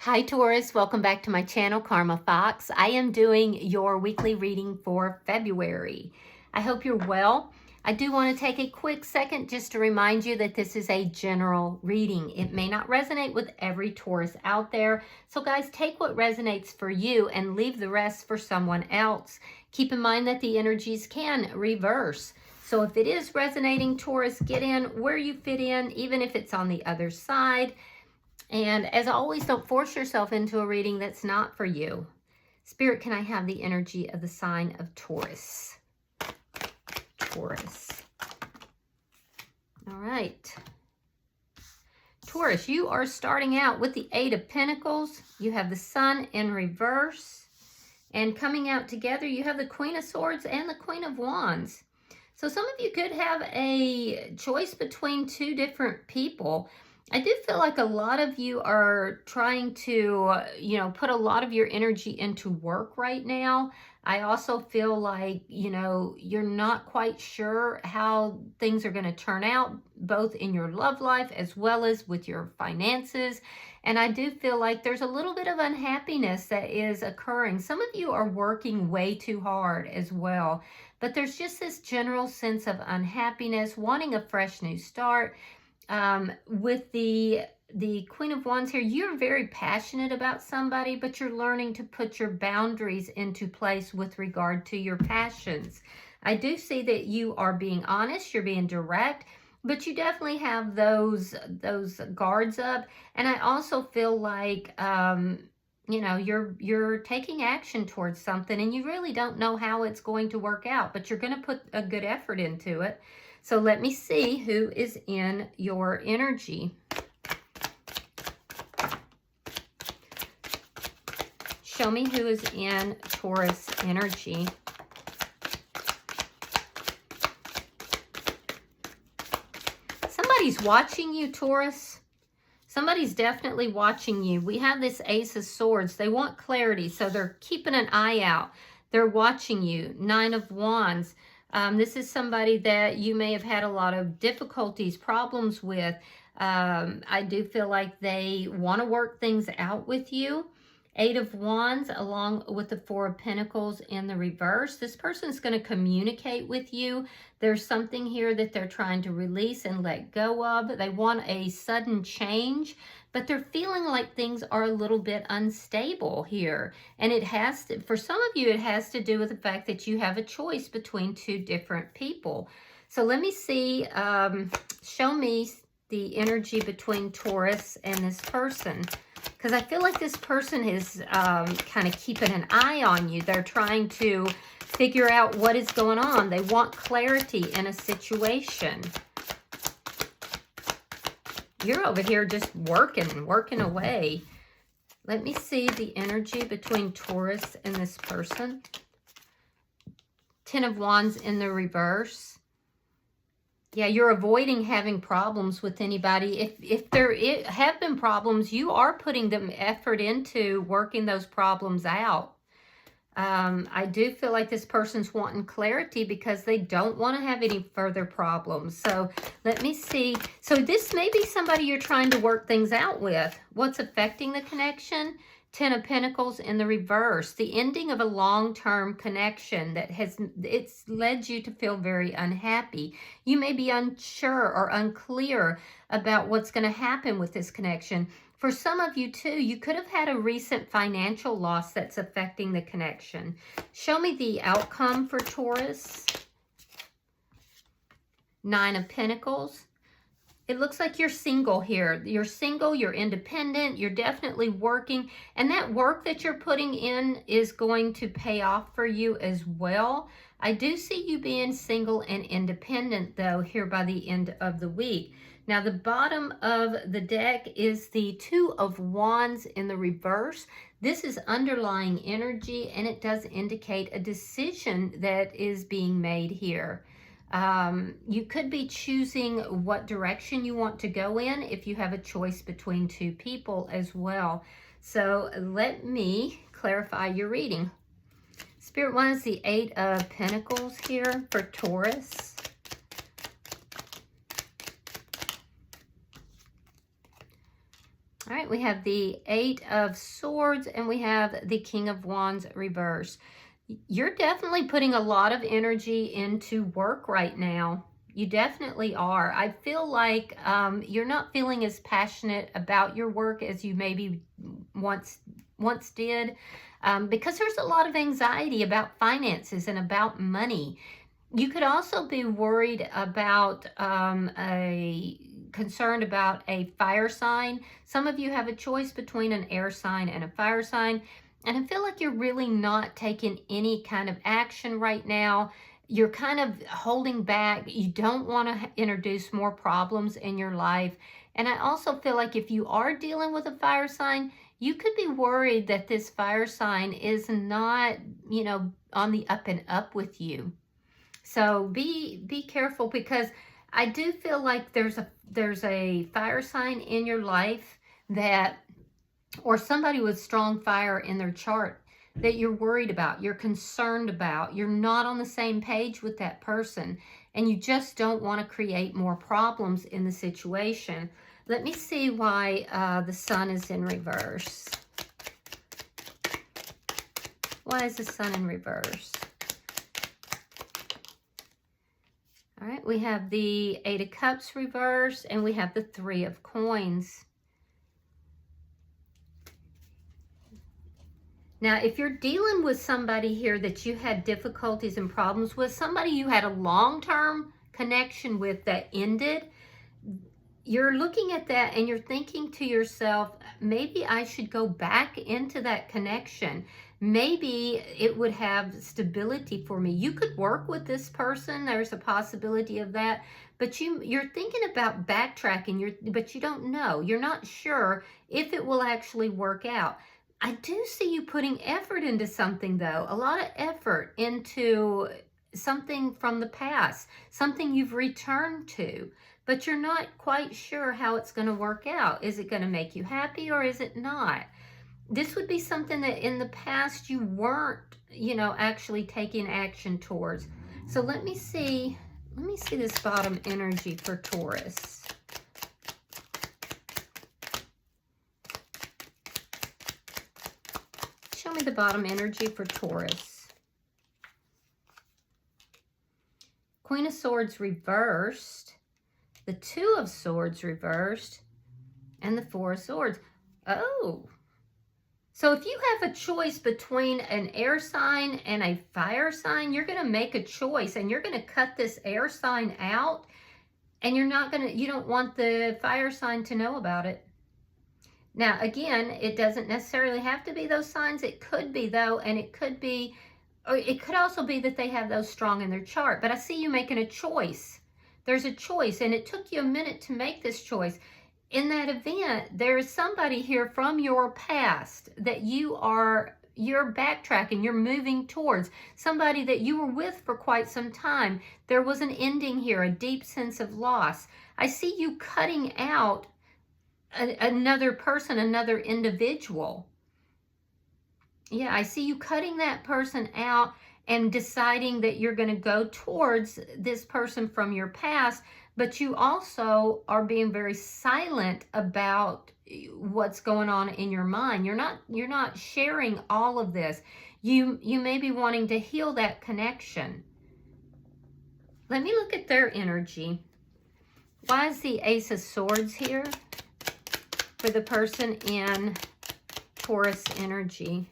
Hi Taurus, welcome back to my channel, Karma Fox. I am doing your weekly reading for February. I hope you're well. I do want to take a quick second just to remind you that this is a general reading. It may not resonate with every Taurus out there. So guys, take what resonates for you and leave the rest for someone else. Keep in mind that the energies can reverse. So if it is resonating, Taurus, get in where you fit in, even if it's on the other side. And as always, don't force yourself into a reading that's not for you. Spirit, can I have the energy of the sign of Taurus? Taurus. All right. Taurus, you are starting out with the Eight of Pentacles. You have the Sun in reverse. And coming out together, you have the Queen of Swords and the Queen of Wands. So some of you could have a choice between two different people. I do feel like a lot of you are trying to, put a lot of your energy into work right now. I also feel like, you're not quite sure how things are going to turn out, both in your love life as well as with your finances. And I do feel like there's a little bit of unhappiness that is occurring. Some of you are working way too hard as well. But there's just this general sense of unhappiness, wanting a fresh new start. With the Queen of Wands here, you're very passionate about somebody, but you're learning to put your boundaries into place with regard to your passions. I do see that you are being honest, you're being direct, but you definitely have those guards up. And I also feel like, you're taking action towards something and you really don't know how it's going to work out, but you're going to put a good effort into it. So let me see who is in your energy. Show me who is in Taurus energy. Somebody's watching you, Taurus. Somebody's definitely watching you. We have this Ace of Swords. They want clarity, so they're keeping an eye out. They're watching you. Nine of Wands. This is somebody that you may have had a lot of difficulties, problems with. I do feel like they want to work things out with you. Eight of Wands along with the Four of Pentacles in the reverse. This person's going to communicate with you. There's something here that they're trying to release and let go of. They want a sudden change, but they're feeling like things are a little bit unstable here. And it has to, for some of you, it has to do with the fact that you have a choice between two different people. So let me see, show me the energy between Taurus and this person. Because I feel like this person is kind of keeping an eye on you. They're trying to figure out what is going on. They want clarity in a situation. You're over here just working away. Let me see the energy between Taurus and this person. Ten of Wands in the reverse. Yeah, you're avoiding having problems with anybody. If there have been problems, you are putting the effort into working those problems out. I do feel like this person's wanting clarity because they don't want to have any further problems. So let me see. So this may be somebody you're trying to work things out with. What's affecting the connection? Ten of Pentacles in the reverse. The ending of a long-term connection that it's led you to feel very unhappy. You may be unsure or unclear about what's going to happen with this connection. For some of you too, you could have had a recent financial loss that's affecting the connection. Show me the outcome for Taurus. Nine of Pentacles. It looks like you're single here. You're single, you're independent, you're definitely working. And that work that you're putting in is going to pay off for you as well. I do see you being single and independent though here by the end of the week. Now the bottom of the deck is the Two of Wands in the reverse. This is underlying energy and it does indicate a decision that is being made here. You could be choosing what direction you want to go in if you have a choice between two people as well. So let me clarify your reading. Spirit, what is the Eight of Pentacles here for Taurus? All right, we have the Eight of Swords and we have the King of Wands reverse. You're definitely putting a lot of energy into work right now. You definitely are. I feel like you're not feeling as passionate about your work as you maybe once did, because there's a lot of anxiety about finances and about money. You could also be worried about concerned about a fire sign. Some of you have a choice between an air sign and a fire sign, and I feel like you're really not taking any kind of action right now. You're kind of holding back. You don't want to introduce more problems in your life. And I also feel like if you are dealing with a fire sign, you could be worried that this fire sign is not, you know, on the up and up with you. So be careful, because I do feel like there's a fire sign in your life that, or somebody with strong fire in their chart that you're worried about, you're concerned about, you're not on the same page with that person, and you just don't want to create more problems in the situation. Let me see why the Sun is in reverse. Why is the Sun in reverse? All right, we have the Eight of Cups reverse, and we have the Three of Coins. Now, if you're dealing with somebody here that you had difficulties and problems with, somebody you had a long-term connection with that ended, you're looking at that and you're thinking to yourself, maybe I should go back into that connection. Maybe it would have stability for me. You could work with this person. There's a possibility of that. But you're thinking about backtracking, but you don't know. You're not sure if it will actually work out. I do see you putting effort into something, though. A lot of effort into something from the past, something you've returned to. But you're not quite sure how it's going to work out. Is it going to make you happy or is it not? This would be something that in the past you weren't, you know, actually taking action towards. So let me see this bottom energy for Taurus. Show me the bottom energy for Taurus. Queen of Swords reversed, the Two of Swords reversed, and the Four of Swords. Oh, so if you have a choice between an air sign and a fire sign, you're going to make a choice and you're going to cut this air sign out, and you don't want the fire sign to know about it. Now, again, it doesn't necessarily have to be those signs. It could be, though, and it could be, or it could also be that they have those strong in their chart. But I see you making a choice. There's a choice, and it took you a minute to make this choice. In that event, there is somebody here from your past that you're backtracking, you're moving towards, somebody that you were with for quite some time. There was an ending here, a deep sense of loss. I see you cutting out another person, another individual. Yeah, I see you cutting that person out and deciding that you're going to go towards this person from your past, but you also are being very silent about what's going on in your mind. You're not sharing all of this. You may be wanting to heal that connection. Let me look at their energy. Why is the Ace of Swords here for the person in Taurus energy?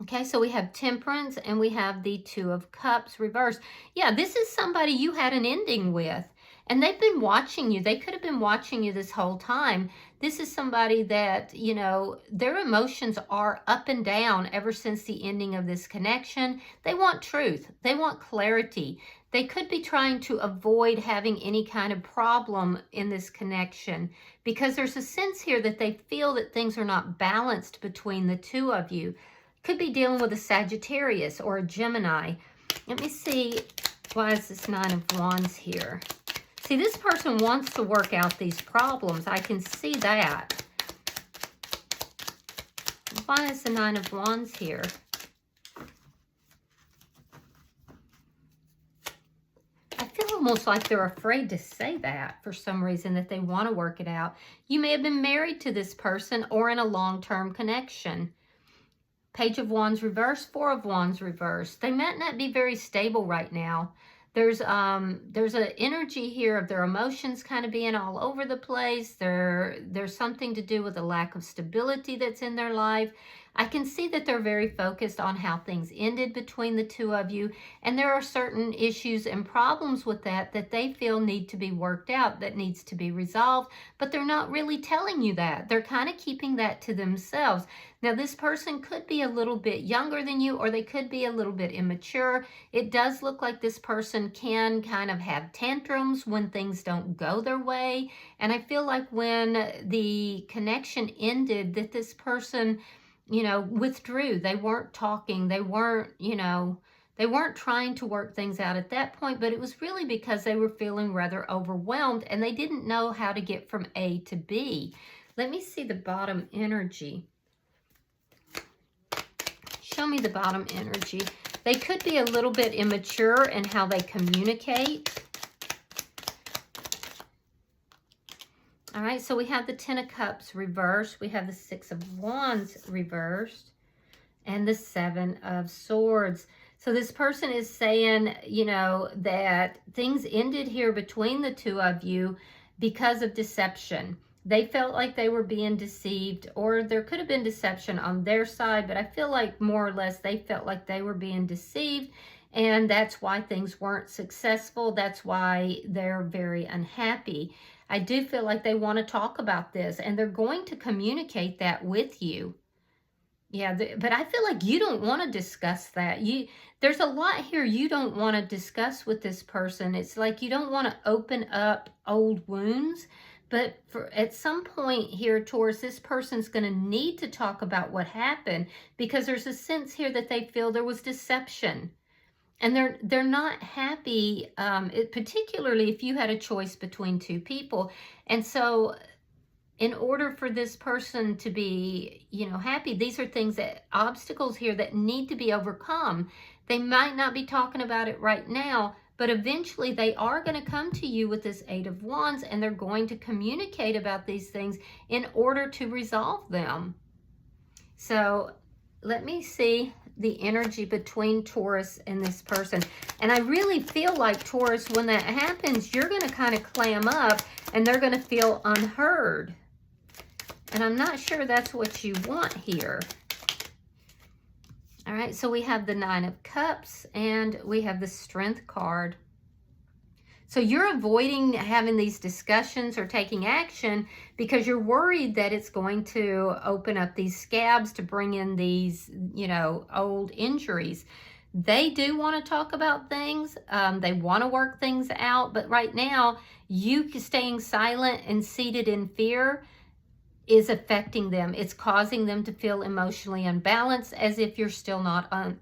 Okay, so we have Temperance and we have the Two of Cups reversed. Yeah, this is somebody you had an ending with, and they've been watching you. They could have been watching you this whole time. This is somebody that, you know, their emotions are up and down ever since the ending of this connection. They want truth. They want clarity. They could be trying to avoid having any kind of problem in this connection, because there's a sense here that they feel that things are not balanced between the two of you. Could be dealing with a Sagittarius or a Gemini. Let me see, why is this Nine of Wands here? See, this person wants to work out these problems. I can see that. Why is the Nine of Wands here? I feel almost like they're afraid to say that for some reason, that they want to work it out. You may have been married to this person or in a long-term connection. Page of Wands reversed, Four of Wands reversed. They might not be very stable right now. There's an energy here of their emotions kind of being all over the place. There's something to do with a lack of stability that's in their life. I can see that they're very focused on how things ended between the two of you, and there are certain issues and problems with that they feel need to be worked out, that needs to be resolved, but they're not really telling you that. They're kind of keeping that to themselves. Now, this person could be a little bit younger than you, or they could be a little bit immature. It does look like this person can kind of have tantrums when things don't go their way, and I feel like when the connection ended, that this person, you know, withdrew. They weren't talking. They weren't, you know, they weren't trying to work things out at that point, but it was really because they were feeling rather overwhelmed and they didn't know how to get from A to B. Let me see the bottom energy. Show me the bottom energy. They could be a little bit immature in how they communicate. All right, so we have the Ten of Cups reversed. We have the Six of Wands reversed. And the Seven of Swords. So this person is saying, you know, that things ended here between the two of you because of deception. They felt like they were being deceived, or there could have been deception on their side, but I feel like more or less they felt like they were being deceived, and that's why things weren't successful. That's why they're very unhappy. I do feel like they want to talk about this, and they're going to communicate that with you. Yeah, but I feel like you don't want to discuss that. There's a lot here you don't want to discuss with this person. It's like you don't want to open up old wounds, but at some point here, Taurus, this person's going to need to talk about what happened, because there's a sense here that they feel there was deception. And they're not happy, particularly if you had a choice between two people. And so in order for this person to be, you know, happy, these are things, that obstacles here that need to be overcome. They might not be talking about it right now, but eventually they are going to come to you with this Eight of Wands, and they're going to communicate about these things in order to resolve them. So let me see the energy between Taurus and this person. And I really feel like, Taurus, when that happens, you're going to kind of clam up and they're going to feel unheard. And I'm not sure that's what you want here. All right, so we have the Nine of Cups and we have the Strength card. So you're avoiding having these discussions or taking action because you're worried that it's going to open up these scabs to bring in these, you know, old injuries. They do want to talk about things. They want to work things out. But right now, you staying silent and seated in fear is affecting them. It's causing them to feel emotionally unbalanced, as if you're still not on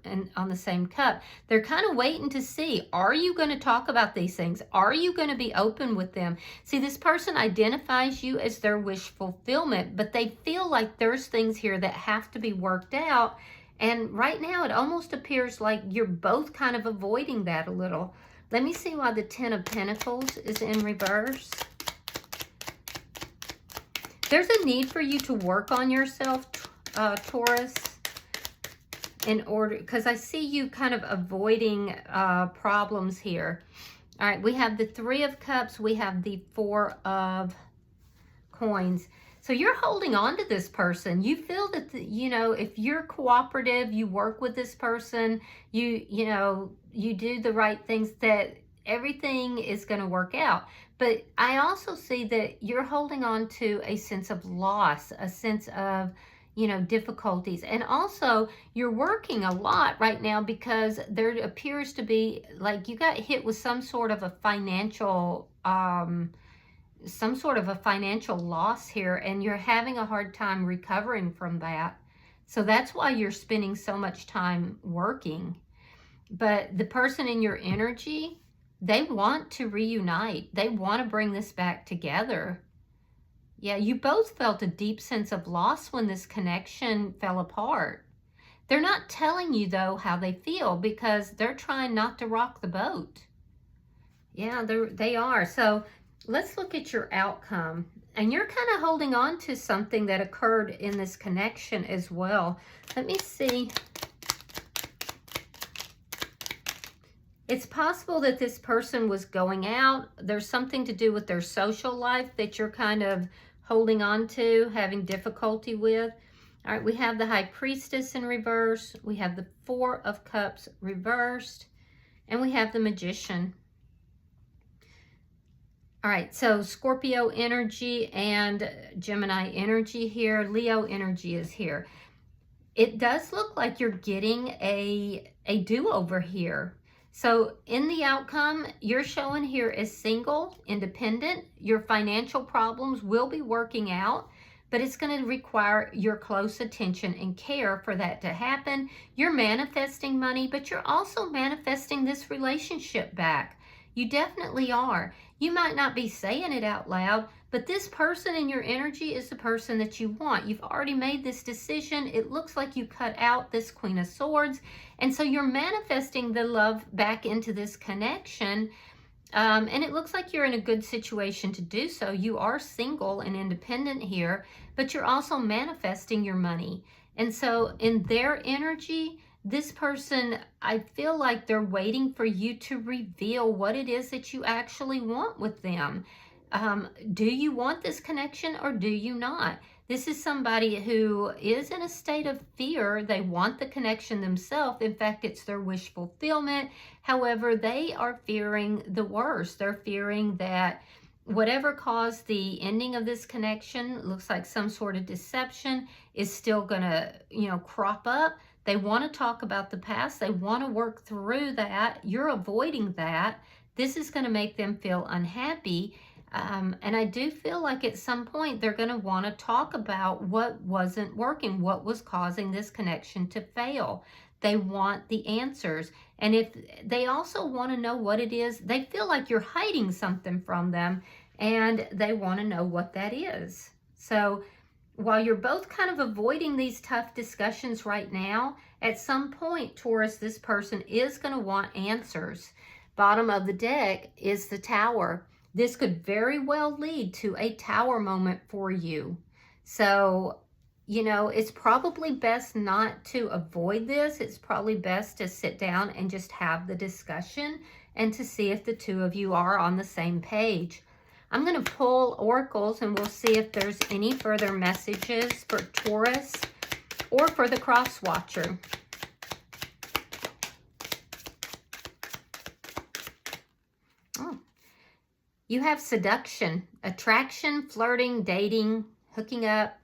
the same cup. They're kind of waiting to see, are you going to talk about these things? Are you going to be open with them? See, this person identifies you as their wish fulfillment, but they feel like there's things here that have to be worked out. And right now, it almost appears like you're both kind of avoiding that a little. Let me see why the Ten of Pentacles is in reverse. There's a need for you to work on yourself, Taurus, in order, because I see you kind of avoiding problems here. All right, we have the Three of Cups. We have the Four of Coins. So you're holding on to this person. You feel that, you know, if you're cooperative, you work with this person, you know, you do the right things, that everything is going to work out. But I also see that you're holding on to a sense of loss, a sense of, you know, difficulties. And also, you're working a lot right now because there appears to be, like, you got hit with some sort of a financial, loss here, and you're having a hard time recovering from that. So that's why you're spending so much time working. But the person in your energy, they want to reunite. They want to bring this back together. Yeah, you both felt a deep sense of loss when this connection fell apart. They're not telling you, though, how they feel, because they're trying not to rock the boat. Yeah, they are. So let's look at your outcome. And you're kind of holding on to something that occurred in this connection as well. Let me see. It's possible that this person was going out. There's something to do with their social life that you're kind of holding on to, having difficulty with. All right, we have the High Priestess in reverse. We have the Four of Cups reversed. And we have the Magician. All right, so Scorpio energy and Gemini energy here. Leo energy is here. It does look like you're getting a do-over here. So in the outcome, you're showing here as single, independent. Your financial problems will be working out, but it's going to require your close attention and care for that to happen. You're manifesting money, but you're also manifesting this relationship back. You definitely are. You might not be saying it out loud, but this person in your energy is the person that you want. You've already made this decision. It looks like you cut out this Queen of Swords. And so you're manifesting the love back into this connection. And it looks like you're in a good situation to do so. You are single and independent here, but you're also manifesting your money. And so in their energy, this person, I feel like they're waiting for you to reveal what it is that you actually want with them. Do you want this connection or do you not? This is somebody who is in a state of fear. They want the connection themselves. In fact, it's their wish fulfillment. However, they are fearing the worst. They're fearing that whatever caused the ending of this connection, looks like some sort of deception, is still going to, crop up. They want to talk about the past. They want to work through that. You're avoiding that. This is going to make them feel unhappy. And I do feel like at some point they're going to want to talk about what wasn't working, what was causing this connection to fail. They want the answers. And if they also want to know what it is, they feel like you're hiding something from them and they want to know what that is. So while you're both kind of avoiding these tough discussions right now, at some point, Taurus, this person is going to want answers. Bottom of the deck is the Tower. This could very well lead to a Tower moment for you. So, it's probably best not to avoid this. It's probably best to sit down and just have the discussion and to see if the two of you are on the same page. I'm going to pull oracles and we'll see if there's any further messages for Taurus or for the cross watcher. Oh, you have seduction, attraction, flirting, dating, hooking up.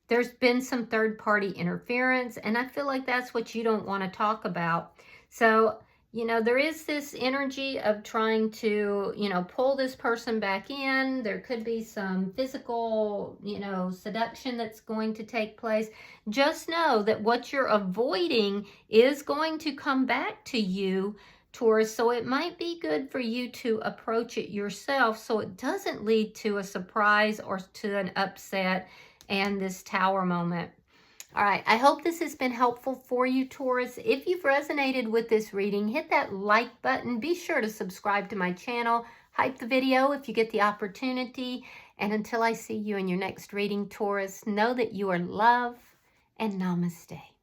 There's been some third-party interference, and I feel like that's what you don't want to talk about. So, there is this energy of trying to, pull this person back in. There could be some physical, seduction that's going to take place. Just know that what you're avoiding is going to come back to you, Taurus. So it might be good for you to approach it yourself so it doesn't lead to a surprise or to an upset and this Tower moment. All right, I hope this has been helpful for you, Taurus. If you've resonated with this reading, hit that like button. Be sure to subscribe to my channel. Hype the video if you get the opportunity. And until I see you in your next reading, Taurus, know that you are loved and namaste.